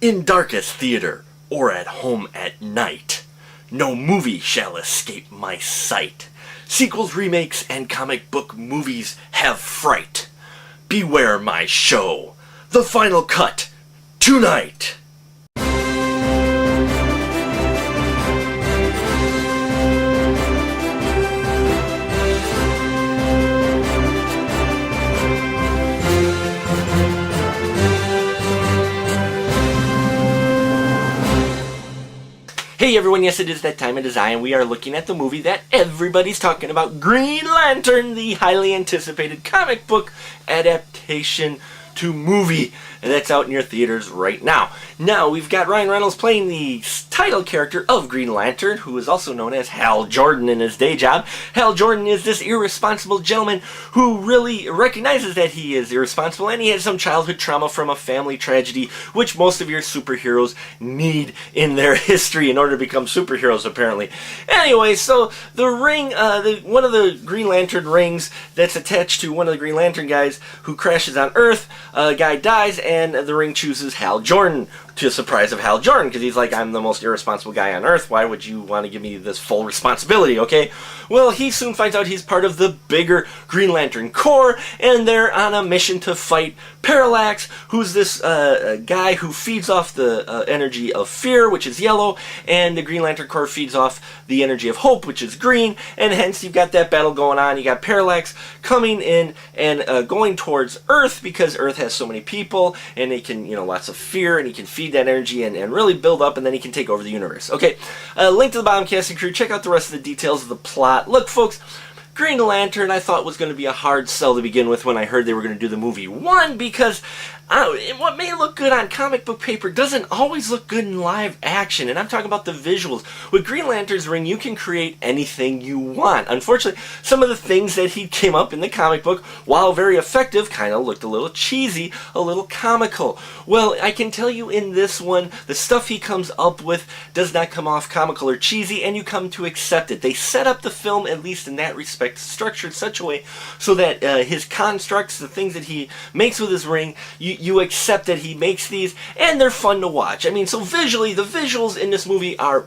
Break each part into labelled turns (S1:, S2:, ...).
S1: In darkest theater, or at home at night, no movie shall escape my sight. Sequels, remakes, and comic book movies have fright. Beware my show, the final cut, tonight. Hey everyone, yes it is that time, it is I, and we are looking at the movie that everybody's talking about, Green Lantern, the highly anticipated comic book adaptation to movie that's out in your theaters right now. Now, we've got Ryan Reynolds playing the title character of Green Lantern, who is also known as Hal Jordan in his day job. Hal Jordan is this irresponsible gentleman who really recognizes that he is irresponsible, and he has some childhood trauma from a family tragedy, which most of your superheroes need in their history in order to become superheroes, apparently. Anyway, so the ring, one of the Green Lantern rings that's attached to one of the Green Lantern guys who crashes on Earth, a guy dies, and the ring chooses Hal Jordan, to the surprise of Hal Jordan, because he's like, I'm the most irresponsible guy on Earth, why would you want to give me this full responsibility, okay? Well, he soon finds out he's part of the bigger Green Lantern Corps, and they're on a mission to fight Parallax, who's this guy who feeds off the energy of fear, which is yellow, and the Green Lantern Corps feeds off the energy of hope, which is green, and hence you've got that battle going on. You got Parallax coming in and going towards Earth, because Earth has so many people, and he can, lots of fear, and he can feed that energy and really build up, and then he can take over the universe. Okay, link to the bottom cast and crew. Check out the rest of the details of the plot. Look, folks, Green Lantern I thought was going to be a hard sell to begin with when I heard they were going to do the movie. One, because what may look good on comic book paper doesn't always look good in live action, and I'm talking about the visuals. With Green Lantern's ring, you can create anything you want. Unfortunately, some of the things that he came up in the comic book, while very effective, kind of looked a little cheesy, a little comical. Well, I can tell you in this one, the stuff he comes up with does not come off comical or cheesy, and you come to accept it. They set up the film, at least in that respect, structured such a way so that his constructs, the things that he makes with his ring, you accept that he makes these, and they're fun to watch. I mean, so visually, the visuals in this movie are,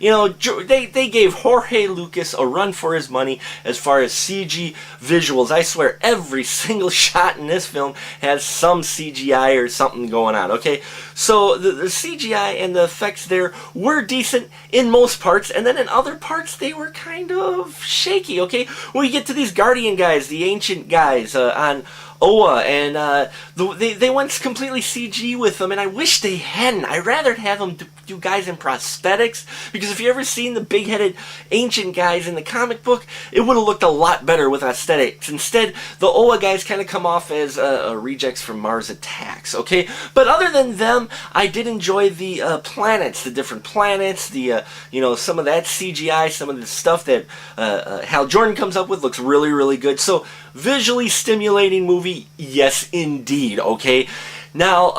S1: they gave Jorge Lucas a run for his money as far as CG visuals. I swear, every single shot in this film has some CGI or something going on, okay? So the CGI and the effects there were decent in most parts, and then in other parts, they were kind of shaky, okay? When you get to these Guardian guys, the ancient guys on Oa, and they went completely CG with them, and I wish they hadn't. I'd rather have them do guys in prosthetics, because if you ever seen the big-headed ancient guys in the comic book, it would have looked a lot better with aesthetics. Instead, the Oa guys kind of come off as rejects from Mars Attacks, okay? But other than them, I did enjoy the planets, the different planets, the, some of that CGI, some of the stuff that Hal Jordan comes up with looks really, really good. So, visually stimulating movie, yes indeed, okay? Now,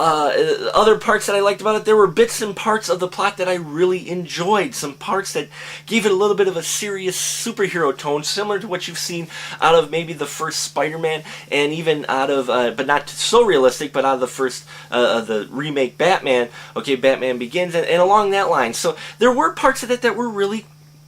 S1: other parts that I liked about it, there were bits and parts of the plot that I really enjoyed. Some parts that gave it a little bit of a serious superhero tone, similar to what you've seen out of maybe the first Spider-Man, and even out of, but not so realistic, but out of the first, the remake Batman, okay, Batman Begins, and along that line. So there were parts of it that were really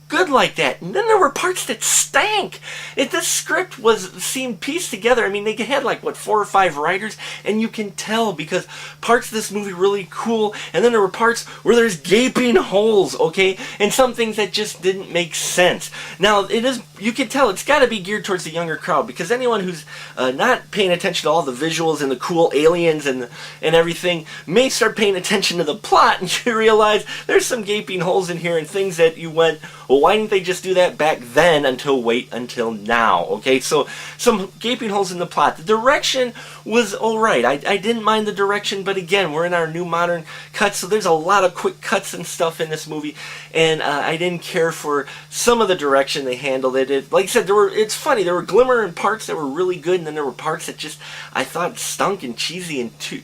S1: good like that, and then there were parts that stank. This script seemed pieced together. I mean, they had like 4 or 5 writers, and you can tell because parts of this movie really cool, and then there were parts where there's gaping holes, okay, and some things that just didn't make sense. Now, you can tell it's got to be geared towards the younger crowd, because anyone who's not paying attention to all the visuals and the cool aliens and everything may start paying attention to the plot, and you realize there's some gaping holes in here and things that you went, well, why didn't they just do that back then wait until now, okay? So, some gaping holes in the plot. The direction was alright. I didn't mind the direction, but again, we're in our new modern cuts, so there's a lot of quick cuts and stuff in this movie, and I didn't care for some of the direction they handled it. Like I said, it's funny, there were glimmer and parts that were really good, and then there were parts that just, I thought, stunk and cheesy and too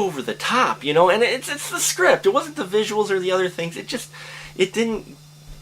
S1: over the top, and it's the script. It wasn't the visuals or the other things. It didn't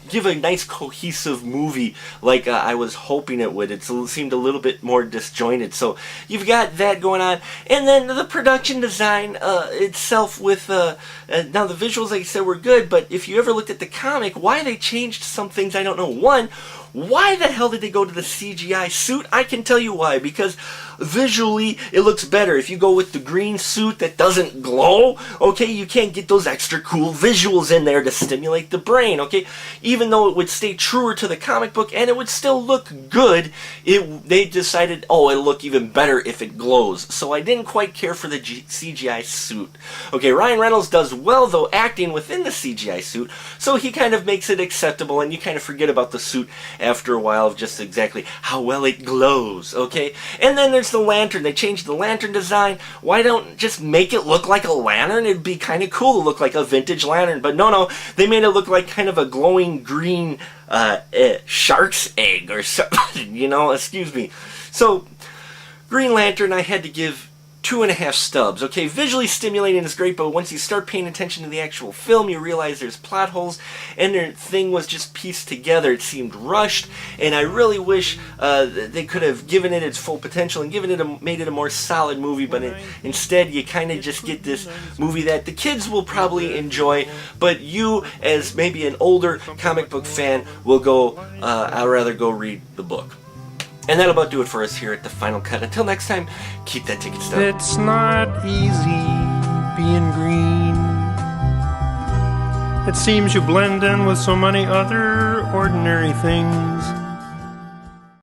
S1: give a nice cohesive movie like I was hoping it would. It seemed a little bit more disjointed. So you've got that going on. And then the production design itself with, now the visuals, like I said, were good, but if you ever looked at the comic, why they changed some things, I don't know. One, why the hell did they go to the CGI suit? I can tell you why. Because visually, it looks better. If you go with the green suit that doesn't glow, okay, you can't get those extra cool visuals in there to stimulate the brain, okay? Even though it would stay truer to the comic book and it would still look good, they decided, oh, it'll look even better if it glows. So I didn't quite care for the CGI suit. Okay, Ryan Reynolds does well, though, acting within the CGI suit, so he kind of makes it acceptable, and you kind of forget about the suit after a while of just exactly how well it glows, okay? And then there's the lantern. They changed the lantern design. Why don't just make it look like a lantern? It'd be kind of cool to look like a vintage lantern, but no, they made it look like kind of a glowing green shark's egg or something, you know, excuse me. So, Green Lantern, I had to give 2.5 stubs. Okay, visually stimulating is great, but once you start paying attention to the actual film, you realize there's plot holes, and their thing was just pieced together. It seemed rushed, and I really wish they could have given it its full potential and made it a more solid movie, but instead you kind of just get this movie that the kids will probably enjoy, but you, as maybe an older comic book fan, will go, I'd rather go read the book. And that'll about do it for us here at the Final Cut. Until next time, keep that ticket stub.
S2: It's not easy being green. It seems you blend in with so many other ordinary things.